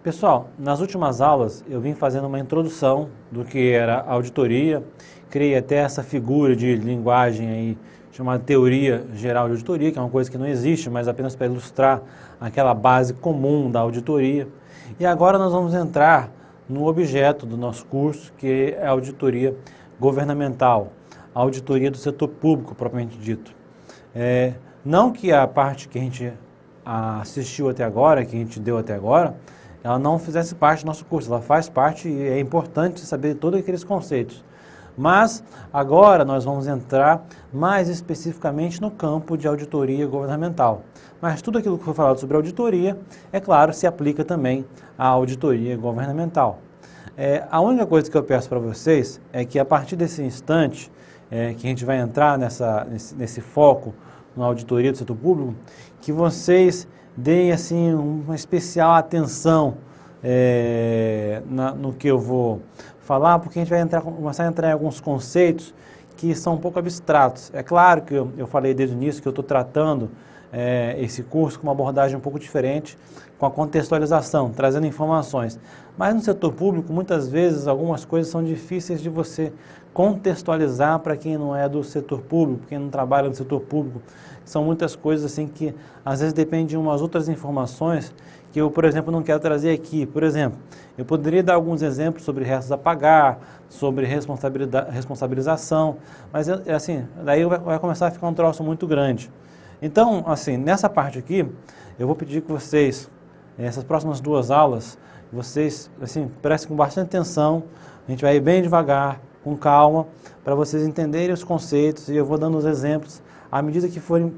Pessoal, nas últimas aulas eu vim fazendo uma introdução do que era auditoria, criei até essa figura de linguagem aí chamada teoria geral de auditoria, que é uma coisa que não existe, mas apenas para ilustrar aquela base comum da auditoria. E agora nós vamos entrar no objeto do nosso curso, que é a auditoria governamental, a auditoria do setor público, propriamente dito. Não que a parte que a gente assistiu até agora, que a gente deu até agora, ela não fizesse parte do nosso curso, ela faz parte e é importante saber todos aqueles conceitos. Mas agora nós vamos entrar mais especificamente no campo de auditoria governamental. Mas tudo aquilo que foi falado sobre auditoria, é claro, se aplica também à auditoria governamental. A única coisa que eu peço para vocês é que a partir desse instante, que a gente vai entrar nesse foco na auditoria do setor público, que vocês deem assim, uma especial atenção no que eu vou falar, porque a gente vai começar a entrar em alguns conceitos que são um pouco abstratos. É claro que eu falei desde o início que eu estou tratando esse curso com uma abordagem um pouco diferente, com a contextualização, trazendo informações. Mas no setor público, muitas vezes, algumas coisas são difíceis de você contextualizar para quem não é do setor público, quem não trabalha no setor público. São muitas coisas assim que às vezes dependem de umas outras informações que eu, por exemplo, não quero trazer aqui. Por exemplo, eu poderia dar alguns exemplos sobre restos a pagar, sobre responsabilização, mas assim, daí vai começar a ficar um troço muito grande. Então, assim, nessa parte aqui, eu vou pedir que vocês, essas próximas duas aulas, vocês, assim, prestem com bastante atenção, a gente vai ir bem devagar, com calma, para vocês entenderem os conceitos e eu vou dando os exemplos à medida que forem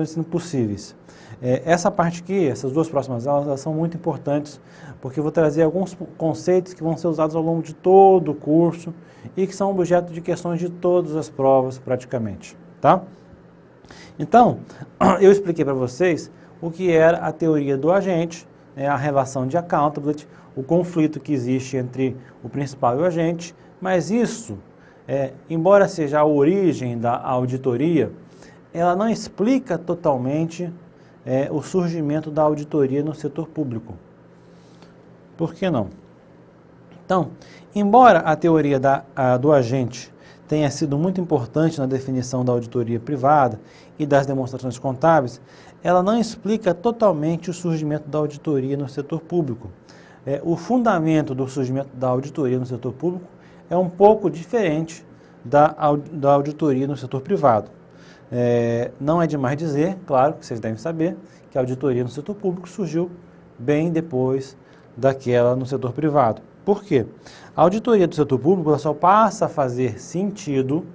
sendo possíveis. Essa parte aqui, essas duas próximas aulas, elas são muito importantes, porque eu vou trazer alguns conceitos que vão ser usados ao longo de todo o curso e que são objeto de questões de todas as provas, praticamente, tá? Então, eu expliquei para vocês o que era a teoria do agente, a relação de accountability, o conflito que existe entre o principal e o agente, mas isso, embora seja a origem da auditoria, ela não explica totalmente o surgimento da auditoria no setor público. Por que não? Então, embora a teoria do agente tenha sido muito importante na definição da auditoria privada e das demonstrações contábeis, ela não explica totalmente o surgimento da auditoria no setor público. O fundamento do surgimento da auditoria no setor público é um pouco diferente da auditoria no setor privado. Não é demais dizer, claro que vocês devem saber, que a auditoria no setor público surgiu bem depois daquela no setor privado. Por quê? A auditoria do setor público ela só passa a fazer sentido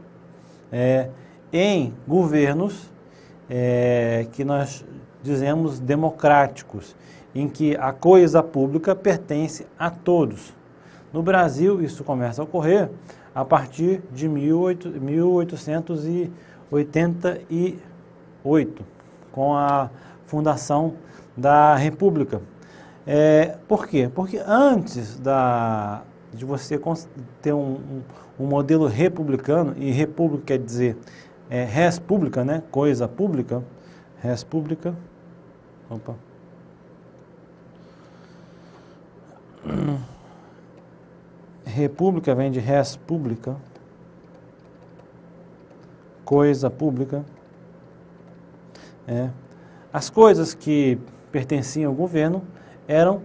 em governos que nós dizemos democráticos, em que a coisa pública pertence a todos. No Brasil, isso começa a ocorrer a partir de 1888, com a fundação da República. Por quê? Porque antes de você ter um modelo republicano, e república quer dizer res pública, né? Coisa pública, res pública, república vem de res pública, coisa pública. As coisas que pertenciam ao governo eram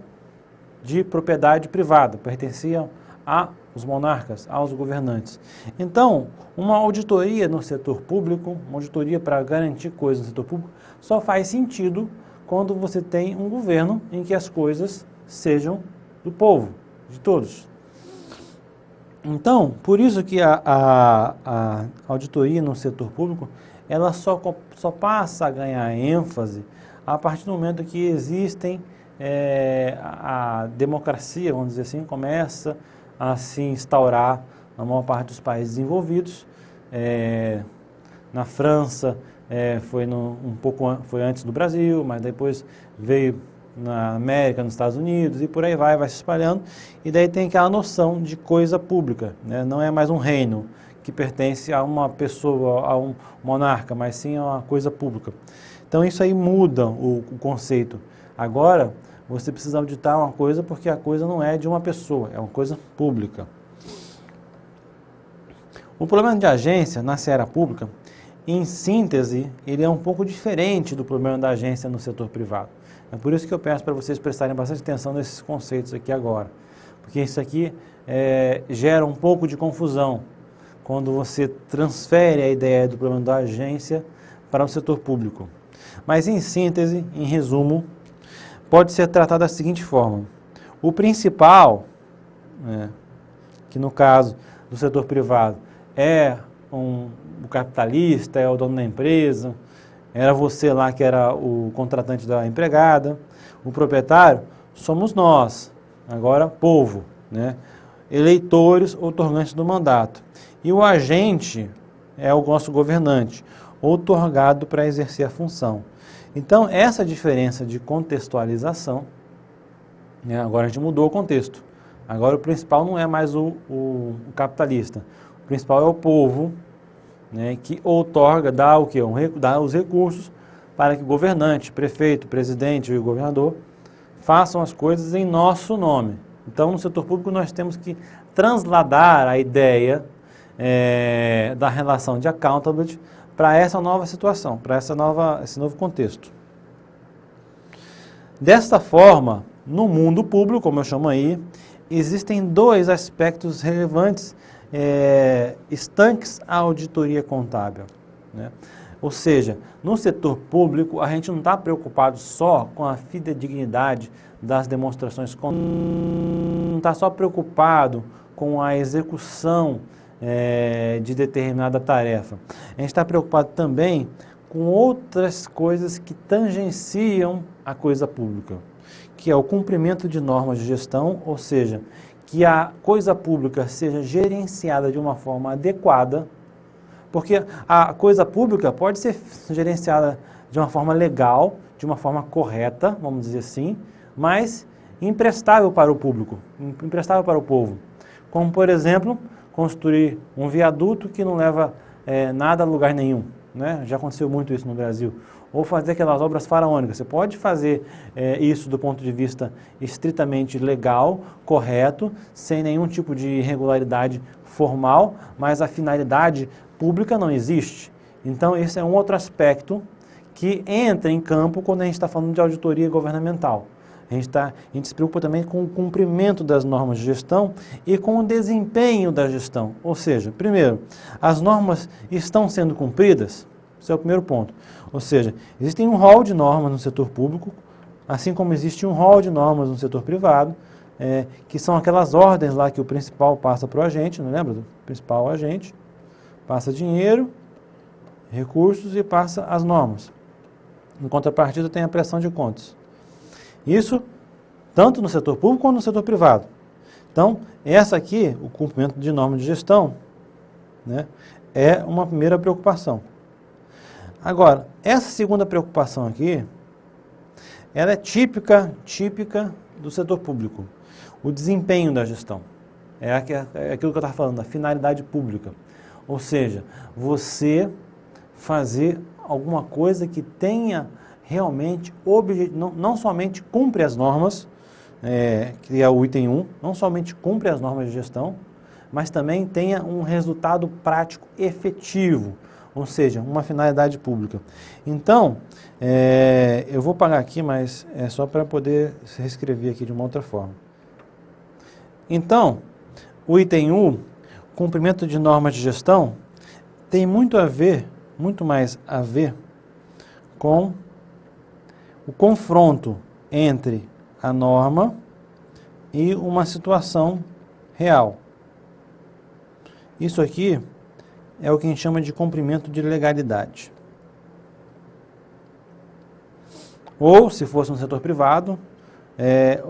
de propriedade privada, pertenciam aos monarcas, aos governantes. Então, uma auditoria no setor público, uma auditoria para garantir coisas no setor público, só faz sentido quando você tem um governo em que as coisas sejam do povo, de todos. Então, por isso que a auditoria no setor público, ela só passa a ganhar ênfase a partir do momento que existem a democracia, vamos dizer assim, começa a se instaurar na maior parte dos países desenvolvidos. Na França foi antes do Brasil, mas depois veio na América, nos Estados Unidos e por aí vai se espalhando. E daí tem aquela noção de coisa pública, né? Não é mais um reino que pertence a uma pessoa, a um monarca, mas sim a uma coisa pública. Então isso aí muda o conceito. Agora, você precisa auditar uma coisa porque a coisa não é de uma pessoa, é uma coisa pública. O problema de agência na seara pública, em síntese, ele é um pouco diferente do problema da agência no setor privado. É por isso que eu peço para vocês prestarem bastante atenção nesses conceitos aqui agora, porque isso aqui gera um pouco de confusão quando você transfere a ideia do problema da agência para o setor público. Mas em síntese, em resumo, pode ser tratado da seguinte forma. O principal, que no caso do setor privado é o capitalista, é o dono da empresa, era você lá que era o contratante da empregada, o proprietário somos nós, agora povo, né? Eleitores outorgantes do mandato. E o agente é o nosso governante, outorgado para exercer a função. Então, essa diferença de contextualização, né, agora a gente mudou o contexto. Agora o principal não é mais o capitalista. O principal é o povo, né, que outorga, dá o quê? Dá os recursos para que o governante, prefeito, presidente e o governador façam as coisas em nosso nome. Então, no setor público, nós temos que transladar a ideia da relação de accountability para essa nova situação, para esse novo contexto. Desta forma, no mundo público, como eu chamo aí, existem dois aspectos relevantes estanques à auditoria contábil, né? Ou seja, no setor público, a gente não está preocupado só com a fidedignidade das demonstrações, não está só preocupado com a execução de determinada tarefa. A gente está preocupado também com outras coisas que tangenciam a coisa pública, que é o cumprimento de normas de gestão, ou seja, que a coisa pública seja gerenciada de uma forma adequada, porque a coisa pública pode ser gerenciada de uma forma legal, de uma forma correta, vamos dizer assim, mas imprestável para o público, imprestável para o povo. Como, por exemplo, construir um viaduto que não leva nada a lugar nenhum, né? Já aconteceu muito isso no Brasil. Ou fazer aquelas obras faraônicas. Você pode fazer isso do ponto de vista estritamente legal, correto, sem nenhum tipo de irregularidade formal, mas a finalidade pública não existe. Então, esse é um outro aspecto que entra em campo quando a gente está falando de auditoria governamental. A gente se preocupa também com o cumprimento das normas de gestão e com o desempenho da gestão. Ou seja, primeiro, as normas estão sendo cumpridas? Esse é o primeiro ponto. Ou seja, existe um rol de normas no setor público, assim como existe um rol de normas no setor privado, que são aquelas ordens lá que o principal passa para o agente, não lembra? O principal agente passa dinheiro, recursos e passa as normas. Em contrapartida, tem a prestação de contas. Isso tanto no setor público quanto no setor privado. Então, essa aqui, o cumprimento de normas de gestão, né, é uma primeira preocupação. Agora, essa segunda preocupação aqui, ela é típica do setor público. O desempenho da gestão. É aquilo que eu estava falando, a finalidade pública. Ou seja, você fazer alguma coisa que tenha realmente, não somente cumpre as normas, que é o item 1, não somente cumpre as normas de gestão, mas também tenha um resultado prático efetivo, ou seja, uma finalidade pública. Então, eu vou pagar aqui, mas é só para poder reescrever aqui de uma outra forma. Então, o item 1, cumprimento de normas de gestão, tem muito mais a ver com o confronto entre a norma e uma situação real. Isso aqui é o que a gente chama de cumprimento de legalidade. Ou, se fosse no setor privado,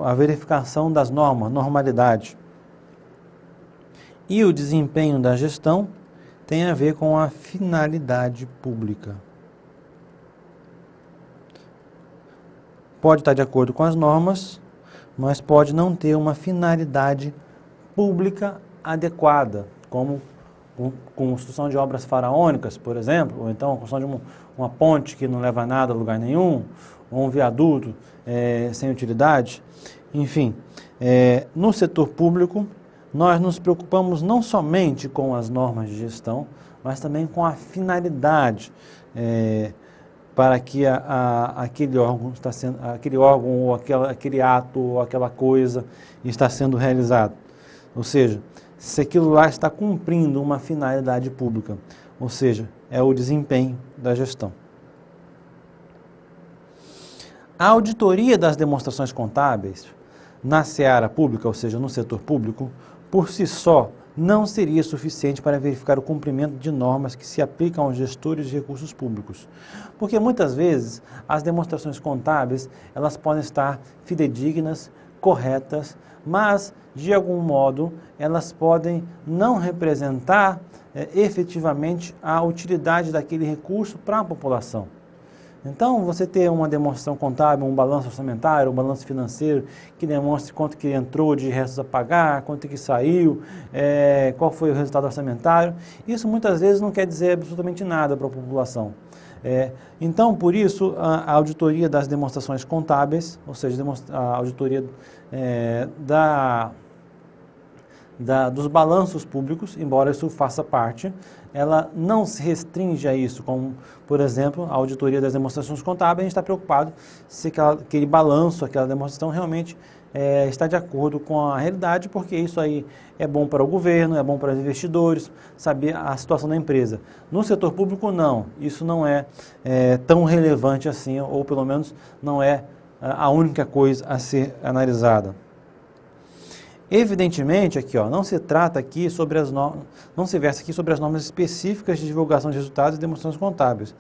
a verificação das normas, normalidade. E o desempenho da gestão tem a ver com a finalidade pública. Pode estar de acordo com as normas, mas pode não ter uma finalidade pública adequada, como construção de obras faraônicas, por exemplo, ou então a construção de uma ponte que não leva a nada a lugar nenhum, ou um viaduto sem utilidade. Enfim, no setor público, nós nos preocupamos não somente com as normas de gestão, mas também com a finalidade para que aquele órgão ou aquele ato ou aquela coisa está sendo realizado. Ou seja, se aquilo lá está cumprindo uma finalidade pública, ou seja, é o desempenho da gestão. A auditoria das demonstrações contábeis na seara pública, ou seja, no setor público, por si só, não seria suficiente para verificar o cumprimento de normas que se aplicam aos gestores de recursos públicos. Porque muitas vezes as demonstrações contábeis, elas podem estar fidedignas, corretas, mas de algum modo elas podem não representar efetivamente a utilidade daquele recurso para a população. Então, você ter uma demonstração contábil, um balanço orçamentário, um balanço financeiro, que demonstre quanto que entrou de restos a pagar, quanto que saiu, qual foi o resultado orçamentário, isso muitas vezes não quer dizer absolutamente nada para a população. Então, por isso, a auditoria das demonstrações contábeis, ou seja, a auditoria dos balanços públicos, embora isso faça parte, ela não se restringe a isso, como, por exemplo, a auditoria das demonstrações contábeis, a gente está preocupado se aquele balanço, aquela demonstração realmente está de acordo com a realidade, porque isso aí é bom para o governo, é bom para os investidores, saber a situação da empresa. No setor público, não, isso não é tão relevante assim, ou pelo menos não é a única coisa a ser analisada. Evidentemente, aqui, não se trata aqui sobre não se versa aqui sobre as normas específicas de divulgação de resultados e demonstrações contábeis,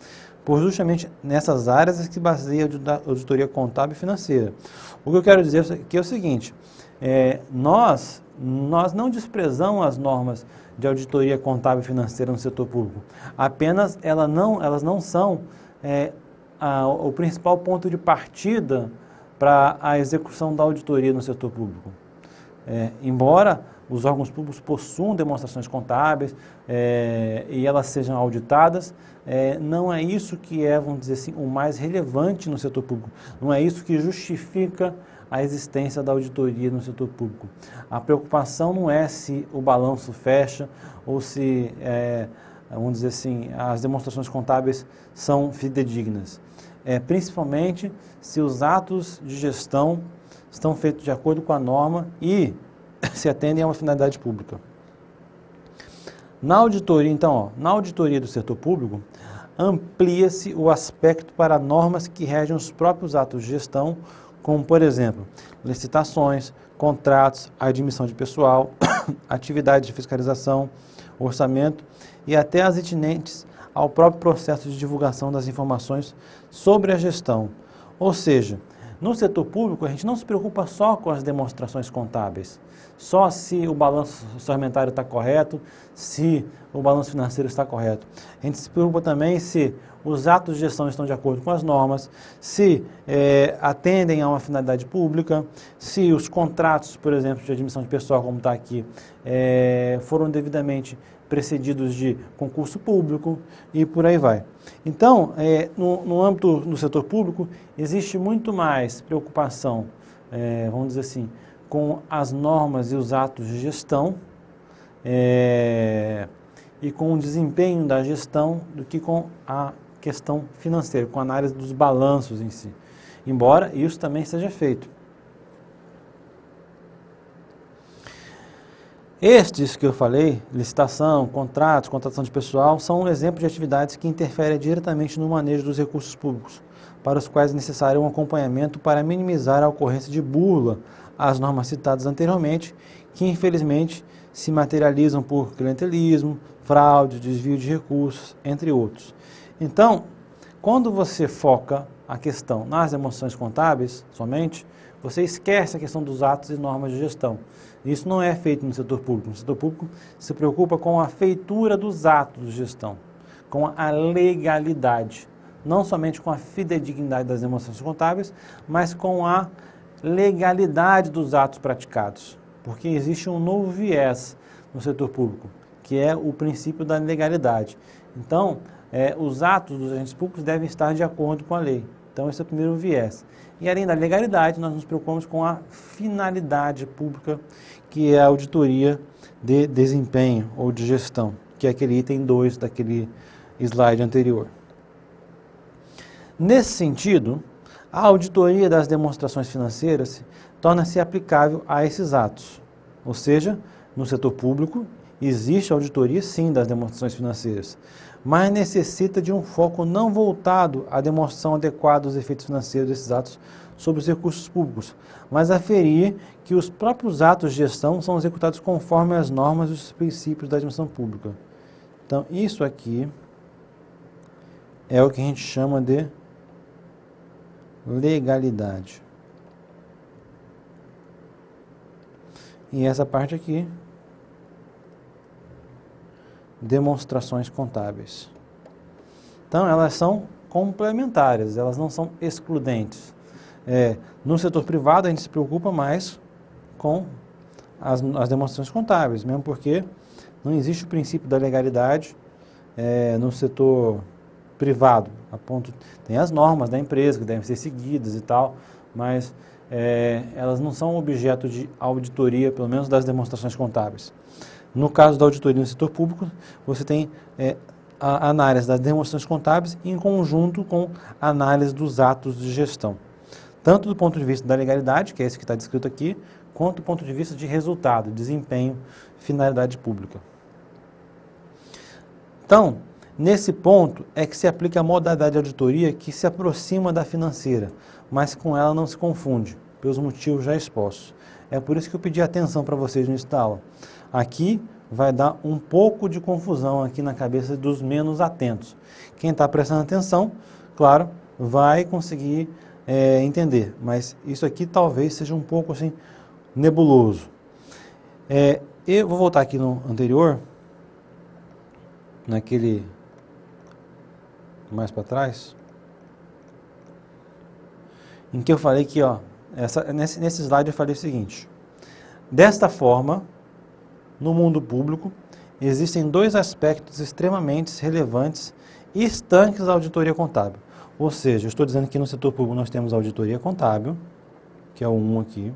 por justamente nessas áreas é que se baseia a auditoria contábil e financeira. O que eu quero dizer aqui é o seguinte, nós não desprezamos as normas de auditoria contábil e financeira no setor público, apenas elas não são o principal ponto de partida para a execução da auditoria no setor público. Embora os órgãos públicos possuam demonstrações contábeis e elas sejam auditadas, não é isso que é, vamos dizer assim, o mais relevante no setor público. Não é isso que justifica a existência da auditoria no setor público. A preocupação não é se o balanço fecha ou se, vamos dizer assim, as demonstrações contábeis são fidedignas. Principalmente se os atos de gestão estão feitos de acordo com a norma e se atendem a uma finalidade pública. Na auditoria, então, na auditoria do setor público, amplia-se o aspecto para normas que regem os próprios atos de gestão, como, por exemplo, licitações, contratos, admissão de pessoal, atividades de fiscalização, orçamento e até as atinentes ao próprio processo de divulgação das informações sobre a gestão. Ou seja, no setor público, a gente não se preocupa só com as demonstrações contábeis, só se o balanço orçamentário está correto, se o balanço financeiro está correto. A gente se preocupa também se os atos de gestão estão de acordo com as normas, se atendem a uma finalidade pública, se os contratos, por exemplo, de admissão de pessoal, como está aqui, foram devidamente precedidos de concurso público e por aí vai. Então, no âmbito do setor público, existe muito mais preocupação, vamos dizer assim, com as normas e os atos de gestão e com o desempenho da gestão do que com a questão financeira, com a análise dos balanços em si. Embora isso também seja feito. Estes que eu falei, licitação, contratos, contratação de pessoal, são um exemplo de atividades que interferem diretamente no manejo dos recursos públicos, para os quais é necessário um acompanhamento para minimizar a ocorrência de burla às normas citadas anteriormente, que infelizmente se materializam por clientelismo, fraude, desvio de recursos, entre outros. Então, quando você foca a questão nas demonstrações contábeis somente, você esquece a questão dos atos e normas de gestão. Isso não é feito no setor público. No setor público se preocupa com a feitura dos atos de gestão, com a legalidade, não somente com a fidedignidade das demonstrações contábeis, mas com a legalidade dos atos praticados, porque existe um novo viés no setor público, que é o princípio da legalidade. Então, os atos dos agentes públicos devem estar de acordo com a lei. Então, esse é o primeiro viés. E além da legalidade, nós nos preocupamos com a finalidade pública, que é a auditoria de desempenho ou de gestão, que é aquele item 2 daquele slide anterior. Nesse sentido, a auditoria das demonstrações financeiras torna-se aplicável a esses atos. Ou seja, no setor público, existe auditoria sim das demonstrações financeiras, mas necessita de um foco não voltado à demonstração adequada dos efeitos financeiros desses atos sobre os recursos públicos, mas aferir que os próprios atos de gestão são executados conforme as normas e os princípios da administração pública. Então, isso aqui é o que a gente chama de legalidade. E essa parte aqui, demonstrações contábeis. Então, elas são complementares, elas não são excludentes. No setor privado, a gente se preocupa mais com as demonstrações contábeis, mesmo porque não existe o princípio da legalidade no setor privado. Tem as normas da empresa que devem ser seguidas e tal, mas elas não são objeto de auditoria, pelo menos das demonstrações contábeis. No caso da auditoria no setor público, você tem a análise das demonstrações contábeis em conjunto com a análise dos atos de gestão. Tanto do ponto de vista da legalidade, que é esse que está descrito aqui, quanto do ponto de vista de resultado, desempenho, finalidade pública. Então, nesse ponto é que se aplica a modalidade de auditoria que se aproxima da financeira, mas com ela não se confunde, pelos motivos já expostos. É por isso que eu pedi atenção para vocês no início da aula. Aqui vai dar um pouco de confusão aqui na cabeça dos menos atentos. Quem está prestando atenção, claro, vai conseguir entender, mas isso aqui talvez seja um pouco assim nebuloso. Eu vou voltar aqui no anterior, naquele mais para trás, em que eu falei que, nesse slide eu falei o seguinte: desta forma, no mundo público, existem dois aspectos extremamente relevantes e estanques da auditoria contábil. Ou seja, eu estou dizendo que no setor público nós temos a auditoria contábil, que é o 1 aqui,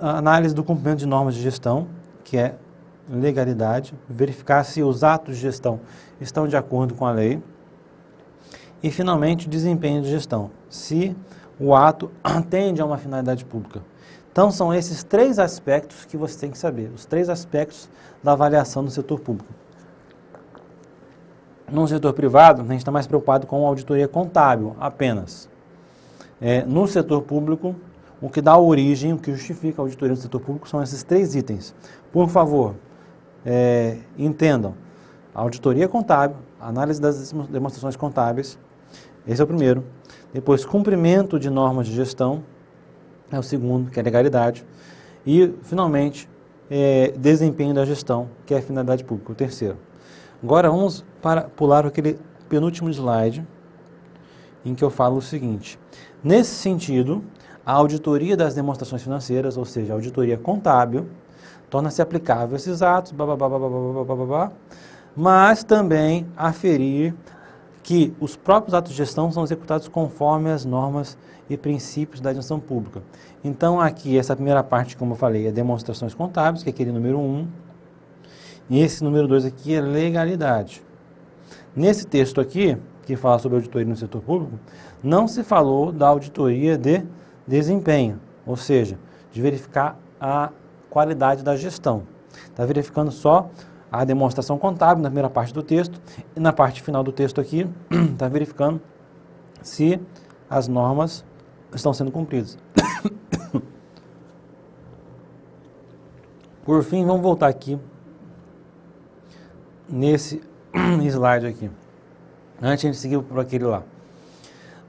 análise do cumprimento de normas de gestão, que é legalidade, verificar se os atos de gestão estão de acordo com a lei, e finalmente desempenho de gestão, se o ato atende a uma finalidade pública. Então são esses três aspectos que você tem que saber, os três aspectos da avaliação do setor público. No setor privado, a gente está mais preocupado com a auditoria contábil apenas. No setor público, o que dá origem, o que justifica a auditoria do setor público são esses três itens. Por favor, entendam, a auditoria contábil, análise das demonstrações contábeis, esse é o primeiro. Depois, cumprimento de normas de gestão, é o segundo, que é a legalidade. E, finalmente, desempenho da gestão, que é a finalidade pública, o terceiro. Agora vamos pular aquele penúltimo slide, em que eu falo o seguinte: nesse sentido, a auditoria das demonstrações financeiras, ou seja, a auditoria contábil, torna-se aplicável a esses atos, mas também aferir que os próprios atos de gestão são executados conforme as normas e princípios da administração pública. Então, aqui, essa primeira parte, como eu falei, é demonstrações contábeis, que é aquele número 1, e esse número 2 aqui é legalidade. Nesse texto aqui, que fala sobre auditoria no setor público, não se falou da auditoria de desempenho, ou seja, de verificar a qualidade da gestão. Está verificando só a demonstração contábil na primeira parte do texto, e na parte final do texto aqui, está verificando se as normas estão sendo cumpridas. Por fim, vamos voltar aqui nesse slide aqui, antes de a gente seguir por aquele lá.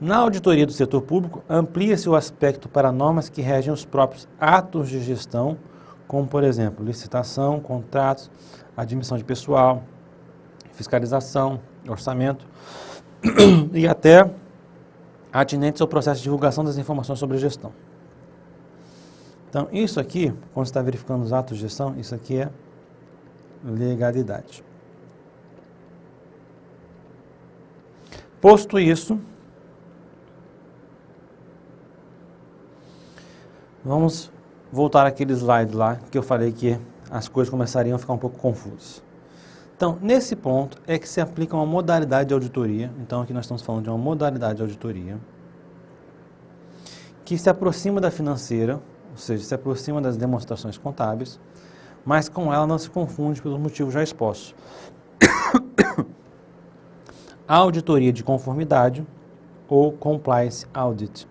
Na auditoria do setor público, amplia-se o aspecto para normas que regem os próprios atos de gestão, como, por exemplo, licitação, contratos, admissão de pessoal, fiscalização, orçamento e até atinentes ao processo de divulgação das informações sobre a gestão. Então, isso aqui, quando você está verificando os atos de gestão, isso aqui é legalidade. Posto isso, vamos voltar àquele slide lá que eu falei que as coisas começariam a ficar um pouco confusas. Então, nesse ponto é que se aplica uma modalidade de auditoria. Então, aqui nós estamos falando de uma modalidade de auditoria que se aproxima da financeira, ou seja, se aproxima das demonstrações contábeis, mas com ela não se confunde pelos motivos já expostos. A auditoria de conformidade ou Compliance Audit.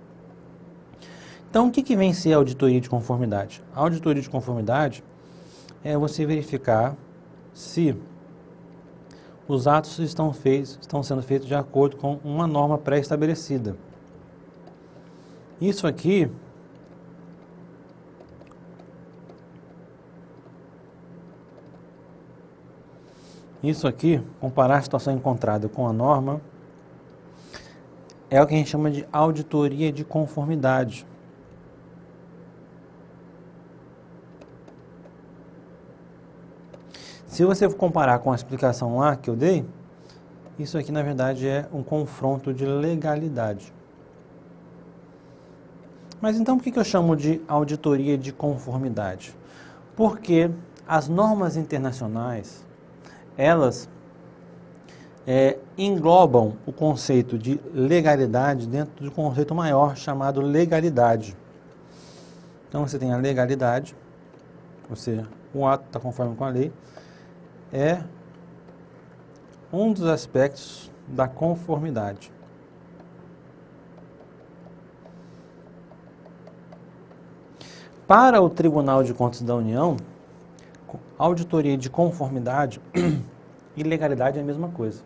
Então, o que vem ser a auditoria de conformidade? A auditoria de conformidade é você verificar se os atos estão sendo feitos de acordo com uma norma pré-estabelecida. Isso aqui comparar a situação encontrada com a norma, é o que a gente chama de auditoria de conformidade. Se você comparar com a explicação lá que eu dei, isso aqui na verdade é um confronto de legalidade. Mas então por que eu chamo de auditoria de conformidade? Porque as normas internacionais, elas englobam o conceito de legalidade dentro de um conceito maior chamado legalidade. Então você tem a legalidade, ou seja, o ato está conforme com a lei, é um dos aspectos da conformidade. Para o Tribunal de Contas da União, auditoria de conformidade e legalidade é a mesma coisa.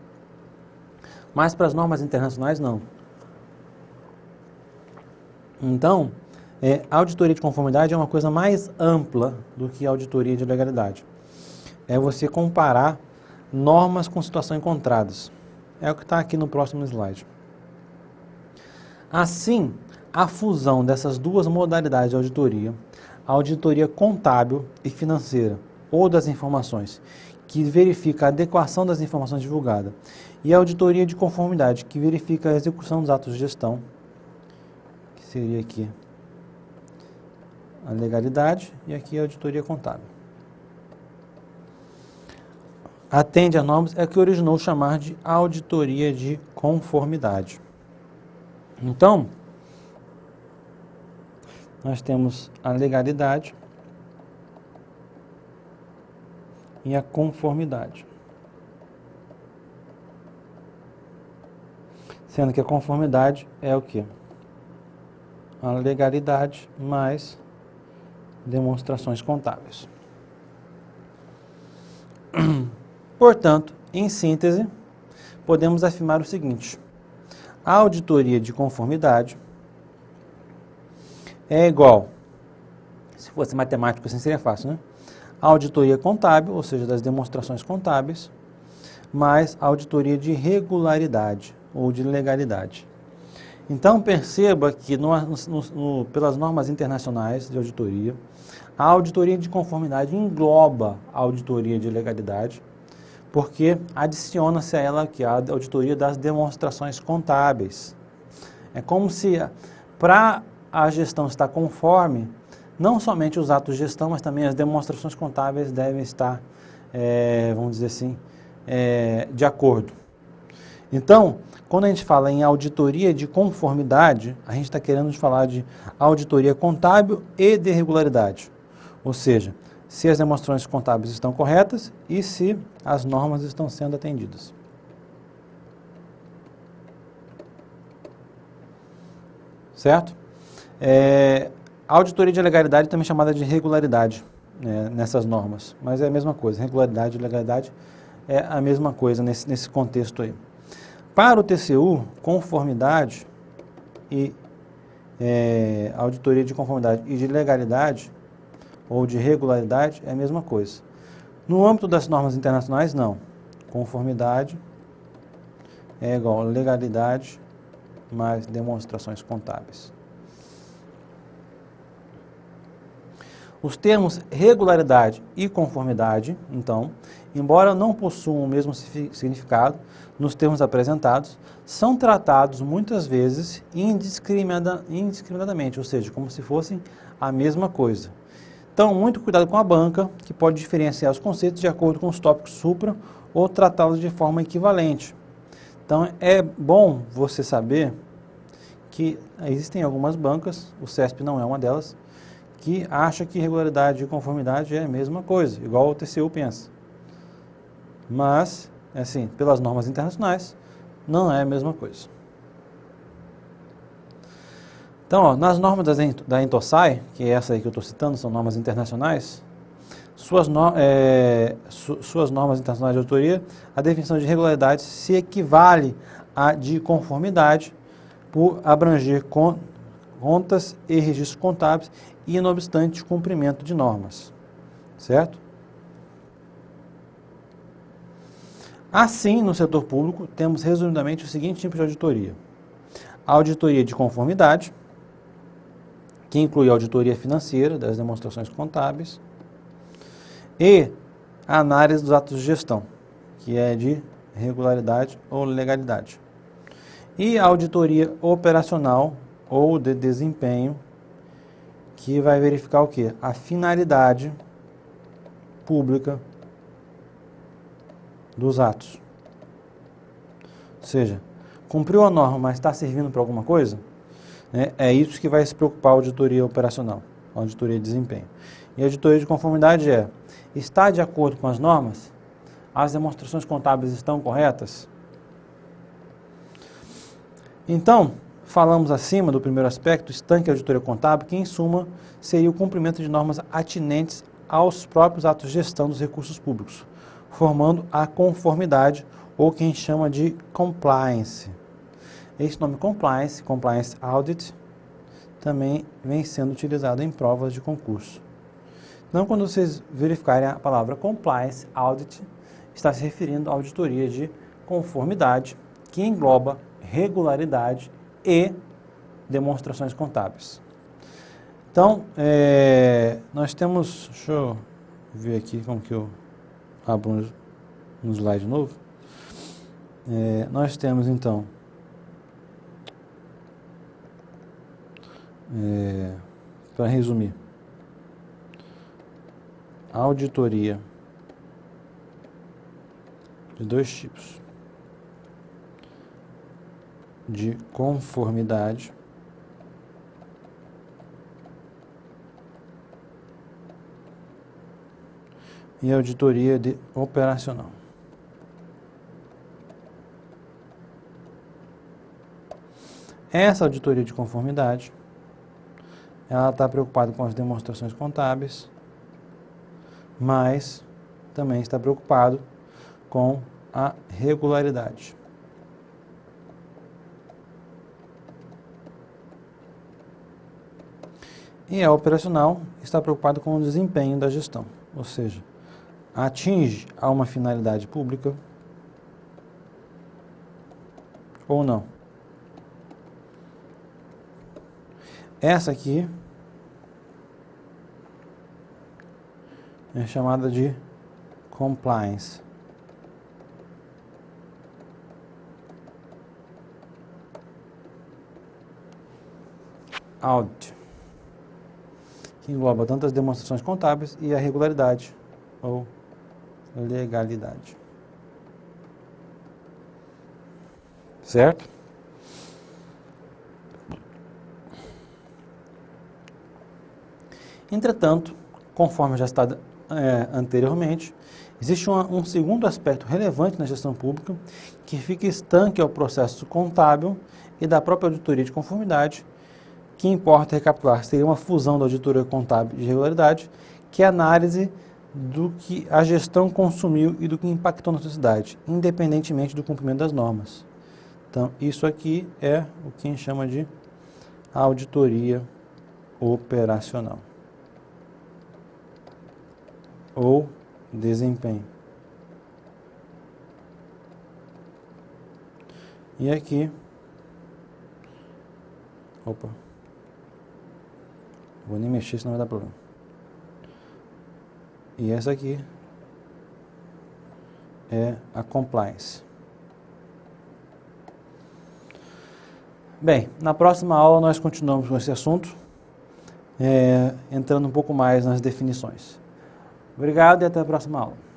Mas para as normas internacionais, não. Então, a auditoria de conformidade é uma coisa mais ampla do que a auditoria de legalidade. É você comparar normas com situação encontradas. É o que está aqui no próximo slide. Assim, a fusão dessas duas modalidades de auditoria, a auditoria contábil e financeira, ou das informações, que verifica a adequação das informações divulgadas, e a auditoria de conformidade, que verifica a execução dos atos de gestão, que seria aqui a legalidade, e aqui a auditoria contábil. Atende a normas, é o que originou chamar de auditoria de conformidade. Então, nós temos a legalidade e a conformidade. Sendo que a conformidade é o quê? A legalidade mais demonstrações contábeis. Portanto, em síntese, podemos afirmar o seguinte: a auditoria de conformidade é igual, se fosse matemático assim seria fácil, né? A auditoria contábil, ou seja, das demonstrações contábeis, mais a auditoria de regularidade ou de legalidade. Então, perceba que pelas normas internacionais de auditoria, a auditoria de conformidade engloba a auditoria de legalidade, porque adiciona-se a ela aqui a auditoria das demonstrações contábeis. É como se, para a gestão estar conforme, não somente os atos de gestão, mas também as demonstrações contábeis devem estar, vamos dizer assim, de acordo. Então, quando a gente fala em auditoria de conformidade, a gente está querendo falar de auditoria contábil e de regularidade. Ou seja, se as demonstrações contábeis estão corretas e se as normas estão sendo atendidas. Certo? A auditoria de legalidade também é chamada de regularidade, nessas normas, mas é a mesma coisa. Regularidade e legalidade é a mesma coisa nesse contexto aí. Para o TCU, conformidade e auditoria de conformidade e de legalidade ou de regularidade é a mesma coisa. No âmbito das normas internacionais, não. Conformidade é igual a legalidade mais demonstrações contábeis. Os termos regularidade e conformidade, então, embora não possuam o mesmo significado nos termos apresentados, são tratados muitas vezes indiscriminadamente, ou seja, como se fossem a mesma coisa. Então, muito cuidado com a banca, que pode diferenciar os conceitos de acordo com os tópicos supra ou tratá-los de forma equivalente. Então, é bom você saber que existem algumas bancas, o CESP não é uma delas, que acha que regularidade e conformidade é a mesma coisa, igual o TCU pensa. Mas, assim, pelas normas internacionais, não é a mesma coisa. Então, ó, nas normas da Intosai, que é essa aí que eu estou citando, são normas internacionais, suas normas internacionais de autoria, a definição de regularidade se equivale à de conformidade por abranger contas e registros contábeis e, não obstante, cumprimento de normas, certo? Assim, no setor público, temos resumidamente o seguinte tipo de auditoria. A auditoria de conformidade, que inclui a auditoria financeira das demonstrações contábeis, e a análise dos atos de gestão, que é de regularidade ou legalidade. E a auditoria operacional ou de desempenho, que vai verificar o quê? A finalidade pública dos atos. Ou seja, cumpriu a norma, mas está servindo para alguma coisa? É isso que vai se preocupar a auditoria operacional, a auditoria de desempenho. E a auditoria de conformidade está de acordo com as normas? As demonstrações contábeis estão corretas? Então, falamos acima do primeiro aspecto, estanque a auditoria contábil, que em suma seria o cumprimento de normas atinentes aos próprios atos de gestão dos recursos públicos, formando a conformidade, ou que a gente chama de compliance. Esse nome compliance audit, também vem sendo utilizado em provas de concurso. Então, quando vocês verificarem a palavra compliance audit, está se referindo à auditoria de conformidade, que engloba regularidade e demonstrações contábeis. Então, nós temos, deixa eu ver aqui como que eu abro no slide novo. Nós temos então, para resumir, a auditoria de dois tipos: de conformidade e auditoria de operacional. Essa auditoria de conformidade, ela está preocupada com as demonstrações contábeis, mas também está preocupado com a regularidade. E a operacional está preocupada com o desempenho da gestão, ou seja, atinge a uma finalidade pública ou não. Essa aqui é chamada de compliance. Audit, que engloba tanto as demonstrações contábeis e a regularidade ou legalidade. Certo? Entretanto, conforme já está anteriormente, existe um segundo aspecto relevante na gestão pública que fica estanque ao processo contábil e da própria auditoria de conformidade, que importa recapitular, seria uma fusão da auditoria contábil e de regularidade, que é a análise do que a gestão consumiu e do que impactou na sociedade, independentemente do cumprimento das normas. Então, isso aqui é o que a gente chama de auditoria operacional ou desempenho. E aqui, vou nem mexer, senão vai dar problema. E essa aqui é a compliance. Bem, na próxima aula nós continuamos com esse assunto, entrando um pouco mais nas definições. Obrigado e até a próxima aula.